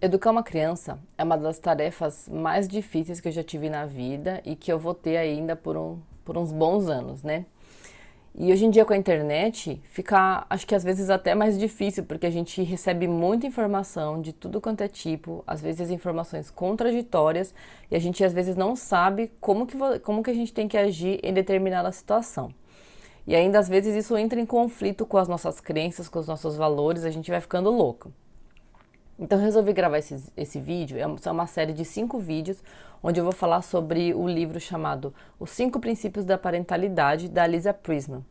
Educar uma criança é uma das tarefas mais difíceis que eu já tive na vida e que eu vou ter ainda por uns bons anos, né? E hoje em dia com a internet fica, acho que às vezes até mais difícil, porque a gente recebe muita informação de tudo quanto é tipo, às vezes informações contraditórias, e a gente às vezes não sabe como que a gente tem que agir em determinada situação. E ainda às vezes isso entra em conflito com as nossas crenças, com os nossos valores, a gente vai ficando louco. Então eu resolvi gravar esse vídeo, é uma série de 5 vídeos, onde eu vou falar sobre o livro chamado Os 5 Princípios da Parentalidade, da Lisa Prisman.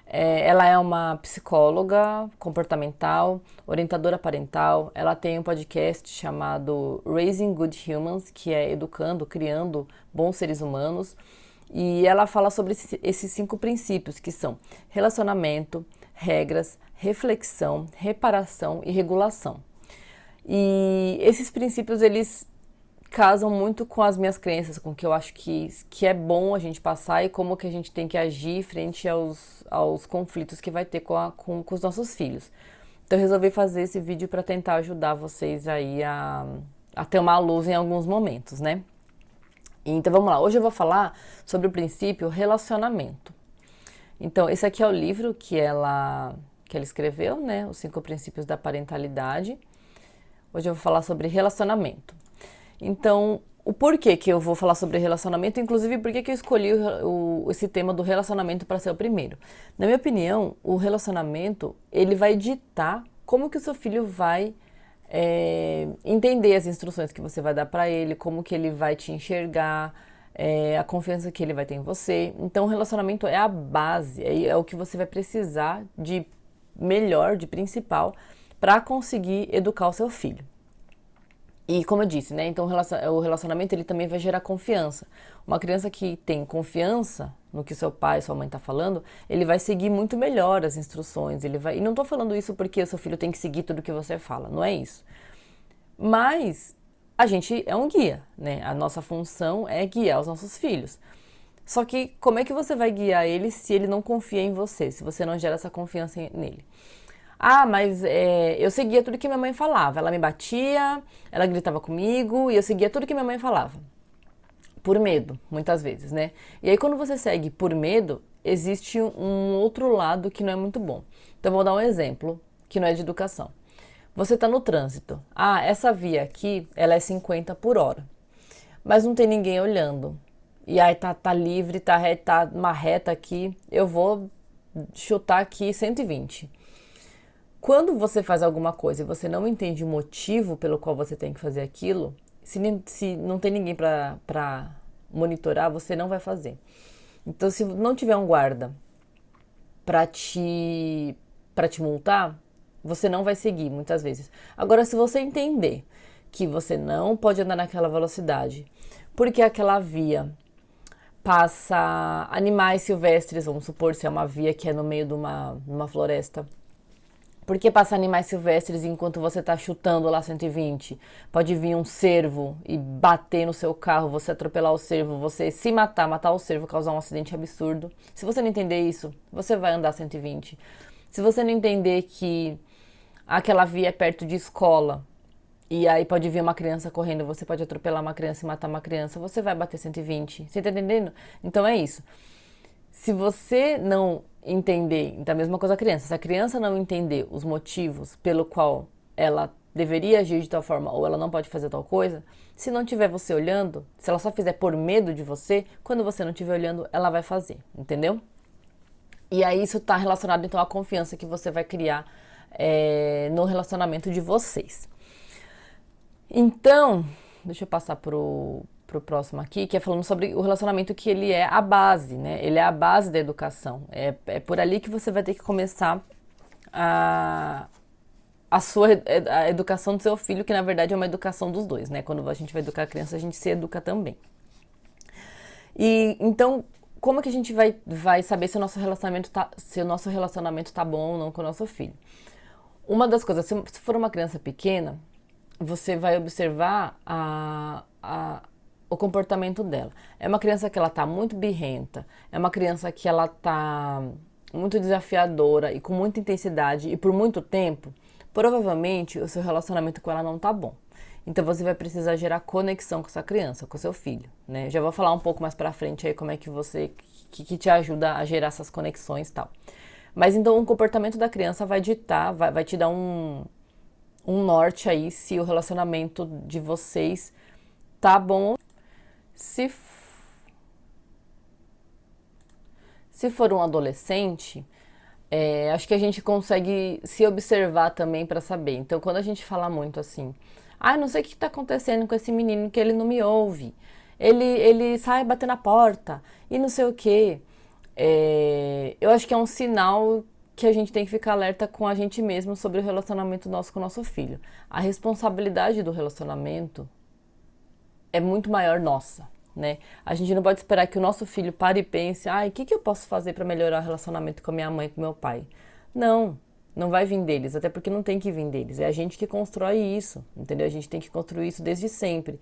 Ela é uma psicóloga comportamental, orientadora parental, ela tem um podcast chamado Raising Good Humans, que é educando, criando bons seres humanos, e ela fala sobre esses 5 princípios, que são relacionamento, regras, reflexão, reparação e regulação. E esses princípios, eles casam muito com as minhas crenças, com o que eu acho que é bom a gente passar e como que a gente tem que agir frente aos conflitos que vai ter com os nossos filhos. Então eu resolvi fazer esse vídeo para tentar ajudar vocês aí a ter uma luz em alguns momentos, né? Então vamos lá, hoje eu vou falar sobre o princípio relacionamento. Então esse aqui é o livro que ela escreveu, né? Os 5 princípios da parentalidade. Hoje eu vou falar sobre relacionamento. Então, o porquê que eu vou falar sobre relacionamento, inclusive por que eu escolhi esse tema do relacionamento para ser o primeiro. Na minha opinião, o relacionamento, ele vai ditar como que o seu filho vai entender as instruções que você vai dar para ele, como que ele vai te enxergar, a confiança que ele vai ter em você. Então, o relacionamento é a base, é o que você vai precisar de melhor, de principal, para conseguir educar o seu filho. E como eu disse, né? Então o relacionamento ele também vai gerar confiança. Uma criança que tem confiança no que seu pai, sua mãe está falando, ele vai seguir muito melhor as instruções. Ele vai. E não estou falando isso porque o seu filho tem que seguir tudo que você fala, não é isso. Mas a gente é um guia, né? A nossa função é guiar os nossos filhos. Só que como é que você vai guiar ele se ele não confia em você, se você não gera essa confiança nele? Ah, mas eu seguia tudo que minha mãe falava. Ela me batia, ela gritava comigo e eu seguia tudo que minha mãe falava. Por medo, muitas vezes, né? E aí quando você segue por medo, existe um outro lado que não é muito bom. Então vou dar um exemplo que não é de educação. Você está no trânsito. Ah, essa via aqui, ela é 50 por hora. Mas não tem ninguém olhando. E aí tá livre, tá uma reta aqui. Eu vou chutar aqui 120. Quando você faz alguma coisa e você não entende o motivo pelo qual você tem que fazer aquilo, se não tem ninguém para monitorar, você não vai fazer. Então, se não tiver um guarda para te multar, você não vai seguir muitas vezes. Agora, se você entender que você não pode andar naquela velocidade, porque aquela via passa animais silvestres, vamos supor, se é uma via que é no meio de uma floresta. Por que passa animais silvestres enquanto você está chutando lá 120? Pode vir um cervo e bater no seu carro, você atropelar o cervo, você se matar o cervo, causar um acidente absurdo. Se você não entender isso, você vai andar 120. Se você não entender que aquela via é perto de escola, e aí pode vir uma criança correndo, você pode atropelar uma criança e matar uma criança, você vai bater 120. Você tá entendendo? Então é isso. Se você não entender, então a mesma coisa a criança, se a criança não entender os motivos pelo qual ela deveria agir de tal forma ou ela não pode fazer tal coisa, se não tiver você olhando, se ela só fizer por medo de você, quando você não estiver olhando, ela vai fazer, entendeu? E aí isso está relacionado então à confiança que você vai criar no relacionamento de vocês. Então, deixa eu passar pro próximo aqui, que é falando sobre o relacionamento que ele é a base, né? Ele é a base da educação. É por ali que você vai ter que começar a, a educação do seu filho, que na verdade é uma educação dos dois, né? Quando a gente vai educar a criança, a gente se educa também. E então, como é que a gente vai saber se o nosso relacionamento tá bom ou não com o nosso filho? Uma das coisas, se for uma criança pequena, você vai observar o comportamento dela. É uma criança que ela tá muito birrenta, é uma criança que ela tá muito desafiadora e com muita intensidade e por muito tempo, provavelmente o seu relacionamento com ela não tá bom. Então você vai precisar gerar conexão com essa criança, com seu filho, né? Já vou falar um pouco mais pra frente aí como é que você que te ajuda a gerar essas conexões e tal. Mas então o comportamento da criança vai ditar, vai te dar um norte aí se o relacionamento de vocês tá bom. Se, se for um adolescente, acho que a gente consegue se observar também para saber. Então, quando a gente fala muito assim, não sei o que está acontecendo com esse menino que ele não me ouve, ele sai bater na porta e não sei o quê. Eu acho que é um sinal que a gente tem que ficar alerta com a gente mesmo sobre o relacionamento nosso com o nosso filho. A responsabilidade do relacionamento é muito maior nossa, né? A gente não pode esperar que o nosso filho pare e pense, o que eu posso fazer para melhorar o relacionamento com a minha mãe e com meu pai? Não, não vai vir deles, até porque não tem que vir deles. É a gente que constrói isso, entendeu? A gente tem que construir isso desde sempre.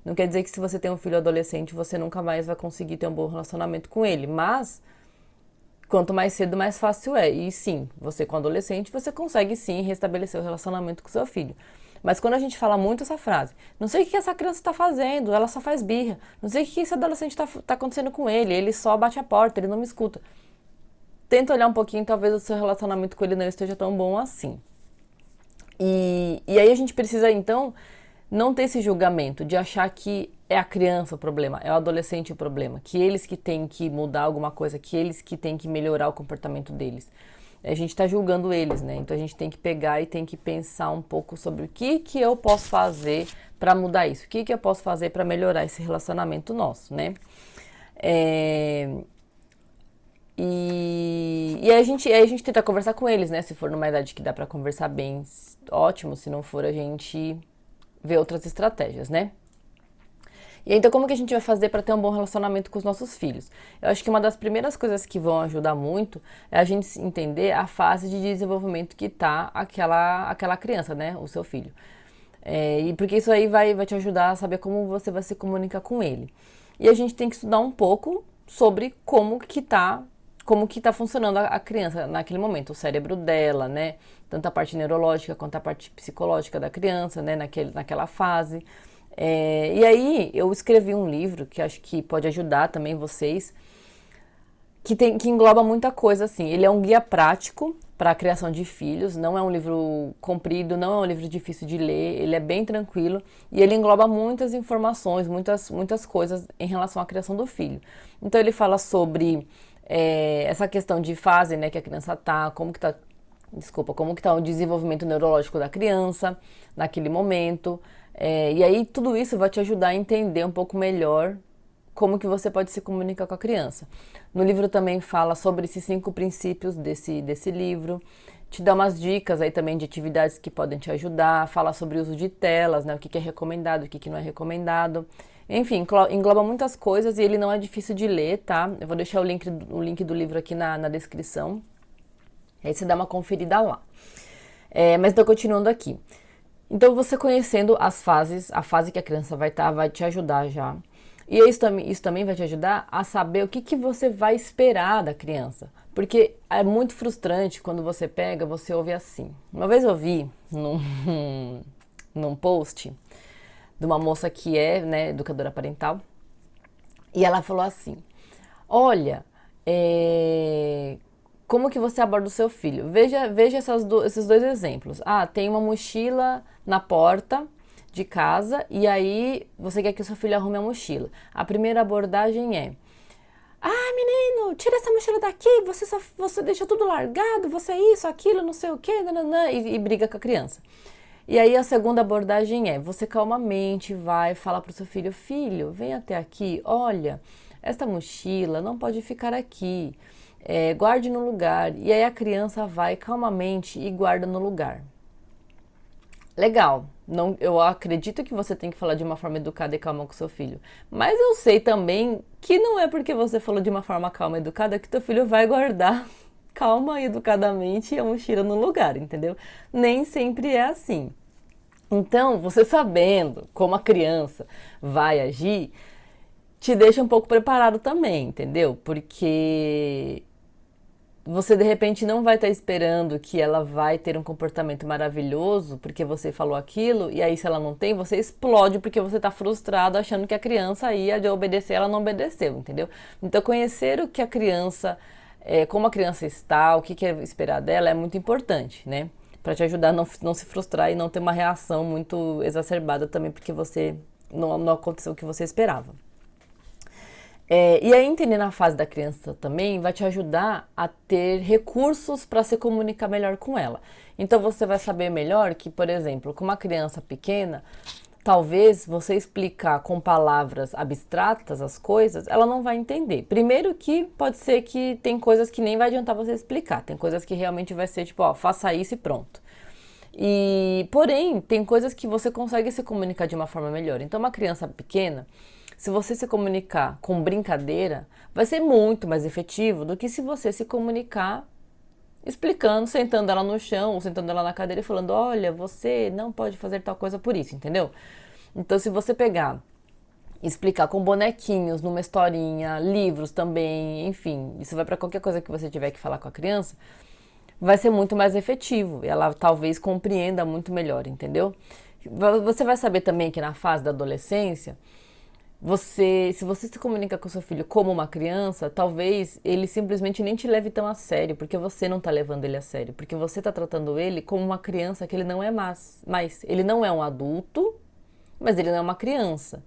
Não quer dizer que se você tem um filho adolescente, você nunca mais vai conseguir ter um bom relacionamento com ele, mas quanto mais cedo, mais fácil é. E sim, você com adolescente, você consegue sim restabelecer o relacionamento com seu filho. Mas quando a gente fala muito essa frase, não sei o que essa criança está fazendo, ela só faz birra, não sei o que esse adolescente está acontecendo com ele só bate a porta, ele não me escuta. Tenta olhar um pouquinho, talvez o seu relacionamento com ele não esteja tão bom assim. E aí a gente precisa, então, não ter esse julgamento de achar que é a criança o problema, é o adolescente o problema, que eles que têm que mudar alguma coisa, que eles que têm que melhorar o comportamento deles. A gente está julgando eles, né? Então a gente tem que pegar e tem que pensar um pouco sobre o que eu posso fazer para mudar isso, o que eu posso fazer para melhorar esse relacionamento nosso, né? E aí a gente tenta conversar com eles, né? Se for numa idade que dá para conversar bem, ótimo. Se não for, a gente vê outras estratégias, né? E então, como que a gente vai fazer para ter um bom relacionamento com os nossos filhos? Eu acho que uma das primeiras coisas que vão ajudar muito é a gente entender a fase de desenvolvimento que tá aquela criança, né? O seu filho. E porque isso aí vai te ajudar a saber como você vai se comunicar com ele. E a gente tem que estudar um pouco sobre como que tá funcionando a criança naquele momento, o cérebro dela, né? Tanto a parte neurológica quanto a parte psicológica da criança, né? Naquela fase. E aí eu escrevi um livro que acho que pode ajudar também vocês, que engloba muita coisa assim. Ele é um guia prático para a criação de filhos, não é um livro comprido, não é um livro difícil de ler, ele é bem tranquilo e ele engloba muitas informações, muitas coisas em relação à criação do filho. Então ele fala sobre essa questão de fase, né, que a criança tá, como que tá o desenvolvimento neurológico da criança naquele momento. E aí tudo isso vai te ajudar a entender um pouco melhor como que você pode se comunicar com a criança. No livro também fala sobre esses 5 princípios desse livro, te dá umas dicas aí também de atividades que podem te ajudar, fala sobre o uso de telas, né, o que é recomendado, o que não é recomendado. Enfim, engloba muitas coisas e ele não é difícil de ler, tá? Eu vou deixar o link do livro aqui na descrição, aí você dá uma conferida lá. Mas tô continuando aqui. Então, você conhecendo as fases, a fase que a criança vai estar, vai te ajudar já. E isso também vai te ajudar a saber o que você vai esperar da criança. Porque é muito frustrante quando você ouve assim. Uma vez eu vi num post de uma moça que é, né, educadora parental, e ela falou assim, olha, como que você aborda o seu filho? Veja esses 2 exemplos. Tem uma mochila na porta de casa e aí você quer que o seu filho arrume a mochila. A primeira abordagem é: menino, tira essa mochila daqui, você deixa tudo largado, você é isso, aquilo, não sei o quê, nananã, e briga com a criança. E aí a segunda abordagem é: você calmamente vai falar pro seu filho, filho, vem até aqui, olha, esta mochila não pode ficar aqui. Guarde no lugar. E aí a criança vai calmamente e guarda no lugar. Legal. Não, eu acredito que você tem que falar de uma forma educada e calma com seu filho. Mas eu sei também que não é porque você falou de uma forma calma e educada que teu filho vai guardar calma e educadamente a mochila no lugar, entendeu? Nem sempre é assim. Então, você sabendo como a criança vai agir, te deixa um pouco preparado também, entendeu? Porque você de repente não vai estar esperando que ela vai ter um comportamento maravilhoso porque você falou aquilo, e aí se ela não tem, você explode porque você está frustrado achando que a criança ia de obedecer, ela não obedeceu, entendeu? Então conhecer o que a criança, como a criança está, o que é esperar dela é muito importante, né? Para te ajudar a não se frustrar e não ter uma reação muito exacerbada também porque você não aconteceu o que você esperava. E aí entender na fase da criança também vai te ajudar a ter recursos para se comunicar melhor com ela. Então você vai saber melhor que, por exemplo, com uma criança pequena, talvez você explicar com palavras abstratas as coisas, ela não vai entender. Primeiro que pode ser que tem coisas que nem vai adiantar você explicar, tem coisas que realmente vai ser tipo, ó, faça isso e pronto. Porém, tem coisas que você consegue se comunicar de uma forma melhor. Então, uma criança pequena, se você se comunicar com brincadeira, vai ser muito mais efetivo do que se você se comunicar explicando, sentando ela no chão, ou sentando ela na cadeira e falando, olha, você não pode fazer tal coisa por isso, entendeu? Então, se você pegar, explicar com bonequinhos, numa historinha, livros também, enfim, isso vai para qualquer coisa que você tiver que falar com a criança, vai ser muito mais efetivo. Ela talvez compreenda muito melhor, entendeu? Você vai saber também que na fase da adolescência, se você se comunica com seu filho como uma criança, talvez ele simplesmente nem te leve tão a sério, porque você não está levando ele a sério, porque você está tratando ele como uma criança que ele não é mais. Ele não é um adulto, mas ele não é uma criança.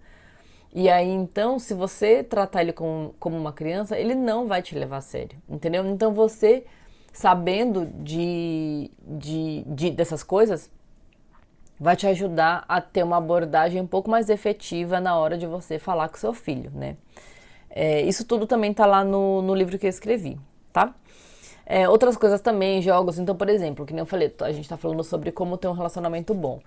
E aí, então, se você tratar ele como uma criança, ele não vai te levar a sério, entendeu? Então, você, sabendo dessas coisas, vai te ajudar a ter uma abordagem um pouco mais efetiva na hora de você falar com seu filho, né? Isso tudo também tá lá no livro que eu escrevi, tá? Outras coisas também, jogos. Então, por exemplo, que nem eu falei, a gente tá falando sobre como ter um relacionamento bom.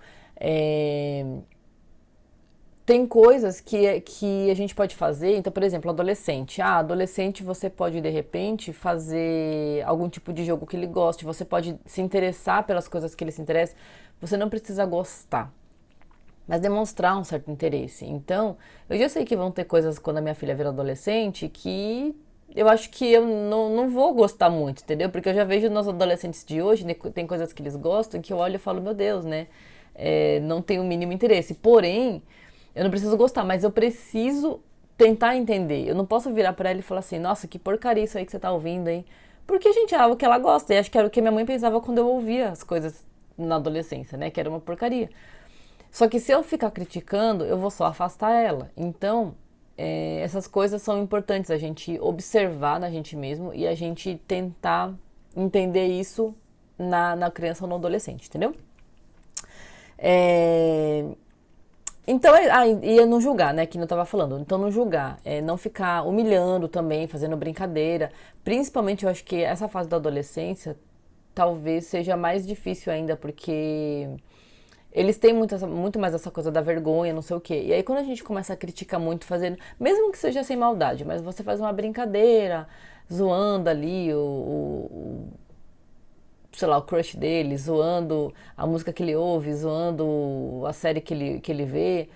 Tem coisas que a gente pode fazer. Então, por exemplo, adolescente. Adolescente você pode, de repente, fazer algum tipo de jogo que ele goste. Você pode se interessar pelas coisas que ele se interessa. Você não precisa gostar, mas demonstrar um certo interesse. Então, eu já sei que vão ter coisas quando a minha filha vir adolescente que eu acho que eu não vou gostar muito, entendeu? Porque eu já vejo nos adolescentes de hoje, né, tem coisas que eles gostam que eu olho e falo, meu Deus, né? Não tem o mínimo interesse. Porém, eu não preciso gostar, mas eu preciso tentar entender. Eu não posso virar pra ela e falar assim, nossa, que porcaria isso aí que você tá ouvindo, hein? Porque, gente, é algo que ela gosta. E acho que era o que minha mãe pensava quando eu ouvia as coisas na adolescência, né? Que era uma porcaria. Só que se eu ficar criticando, eu vou só afastar ela. Então, essas coisas são importantes a gente observar na gente mesmo e a gente tentar entender isso na criança ou no adolescente, entendeu? Então, e não julgar, né, que não tava falando. Então, não julgar, não ficar humilhando também, fazendo brincadeira. Principalmente, eu acho que essa fase da adolescência talvez seja mais difícil ainda, porque eles têm muito mais essa coisa da vergonha, não sei o quê. E aí, quando a gente começa a criticar muito, fazendo, mesmo que seja sem maldade, mas você faz uma brincadeira, zoando ali sei lá, o crush dele, zoando a música que ele ouve, zoando a série que ele vê.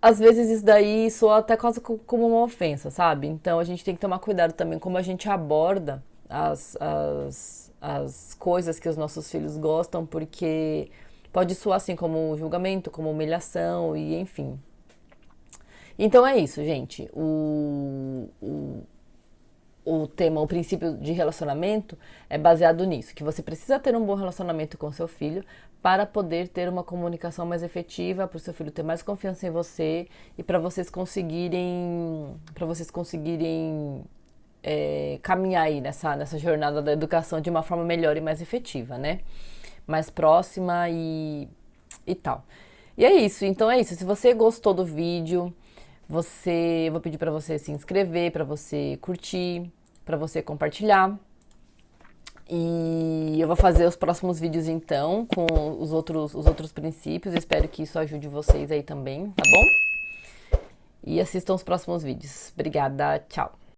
Às vezes isso daí soa até quase como uma ofensa, sabe? Então a gente tem que tomar cuidado também como a gente aborda as coisas que os nossos filhos gostam, porque pode soar assim como julgamento, como humilhação e enfim. Então é isso, gente. O tema, o princípio de relacionamento é baseado nisso, que você precisa ter um bom relacionamento com seu filho para poder ter uma comunicação mais efetiva, para o seu filho ter mais confiança em você e para vocês conseguirem caminhar aí nessa jornada da educação de uma forma melhor e mais efetiva, né? Mais próxima e tal. E é isso, então é isso. Se você gostou do vídeo, eu vou pedir para você se inscrever, para você curtir, para você compartilhar. E eu vou fazer os próximos vídeos então com os outros princípios. Espero que isso ajude vocês aí também, tá bom? E assistam os próximos vídeos. Obrigada, tchau!